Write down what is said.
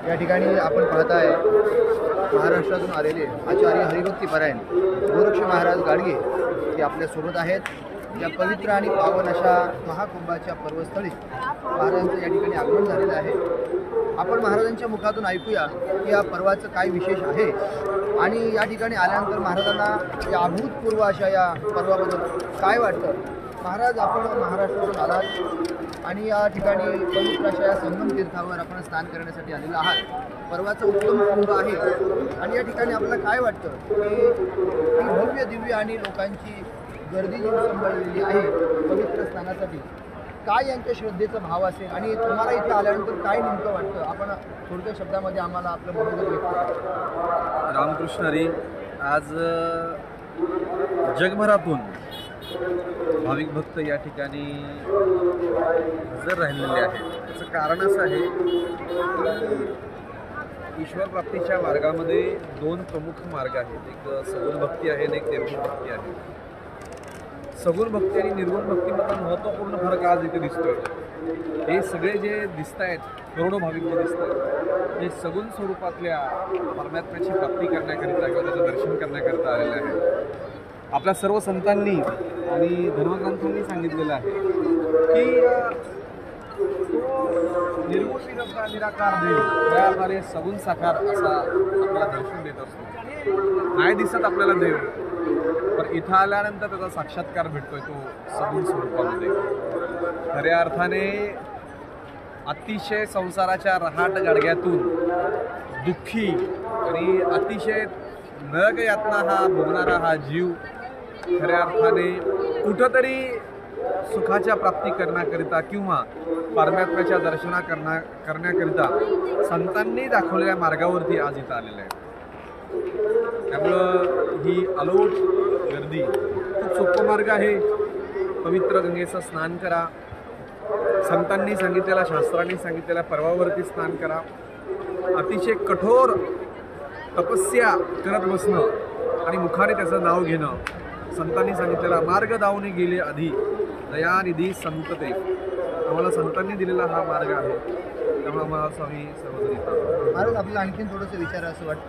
या ठिकाणी आपण पाहताय महाराष्ट्रातून आलेले आचार्य हरिभक्ती परायण गोरक्ष महाराज गाडगे ते आपल्यासोबत आहेत। या पवित्र आणि पावन अशा महाकुंभाच्या पर्वस्थळी महाराजांचं या ठिकाणी आगमन झालेलं आहे। आपण महाराजांच्या मुखातून ऐकूया की या पर्वाचं काय विशेष आहे आणि या ठिकाणी आल्यानंतर महाराजांना या अभूतपूर्व अशा या पर्वाबद्दल काय वाटतं। महाराज, आपण महाराष्ट्रातून आलात आणि या ठिकाणी पवित्र अशा या संगम तीर्थावर आपण स्नान करण्यासाठी आलेला आहात। पर्वाचं उत्तम कुंभ आहे आणि या ठिकाणी आपल्याला काय वाटतं की भव्य दिव्य आणि लोकांची गर्दी जी संभळलेली आहे पवित्र स्नानासाठी, काय यांच्या श्रद्धेचा भाव असेल आणि तुम्हाला इथे आल्यानंतर काय नेमकं वाटतं, आपण थोडक्या शब्दामध्ये आम्हाला आपलं मनोगत व्यक्त करा। रामकृष्ण हरी। आज जगभरातून भाविक भक्त या ठिकाणी हजर राहिलेले आहेत। त्याचं कारण असं आहे की ईश्वर प्राप्तीच्या मार्गामध्ये दोन प्रमुख मार्ग आहेत, एक सगुण भक्ती आहे आणि एक निर्गुण भक्ती आहे। सगुण भक्ती आणि निर्गुण भक्तीमधला महत्त्वपूर्ण फरक आज इथे दिसतोय। हे सगळे जे दिसत आहेत, करोडो भाविक जे दिसत आहेत, हे सगुण स्वरूपातल्या परमात्म्याची प्राप्ती करण्याकरिता किंवा त्याचं दर्शन करण्याकरिता आलेले आहेत। आपल्या सर्व संतांनी आणि धर्मग्रंथांनी सांगितलेलं आहे की निर्गुण निराकार देव त्याद्वारे सगुण साकार असा आपल्याला दर्शन देत असतो। नाही दिसत आपल्याला देव, पण इथं आल्यानंतर त्याचा साक्षात्कार भेटतोय तो सगुण स्वरूपामध्ये। खऱ्या अर्थाने अतिशय संसाराच्या रहाट गाडग्यातून दुःखी आणि अतिशय नरक यातना हा भोगणारा हा जीव खऱ्या अर्थाने कुठंतरी सुखाच्या प्राप्ती करण्याकरिता किंवा परमात्म्याच्या दर्शना करण्याकरिता संतांनी दाखवलेल्या मार्गावरती आज इथं आलेलं आहे। त्यामुळं ही अलोट गर्दी खूप सोपं मार्ग आहे। पवित्र गंगेचं स्नान करा, संतांनी सांगितलेल्या शास्त्रांनी सांगितलेल्या पर्वावरती स्नान करा, अतिशय कठोर तपस्या करत बसणं आणि मुखाने त्याचं नाव घेणं, संतांनी सांगितलेला मार्ग दावणे गेले आधी दयानिधी संत ते, आम्हाला संतांनी दिलेला हा मार्ग आहे। त्यामुळे आम्हाला स्वामी सर्वजण महाराज, आपल्याला आणखीन थोडंसं विचार असं वाटतं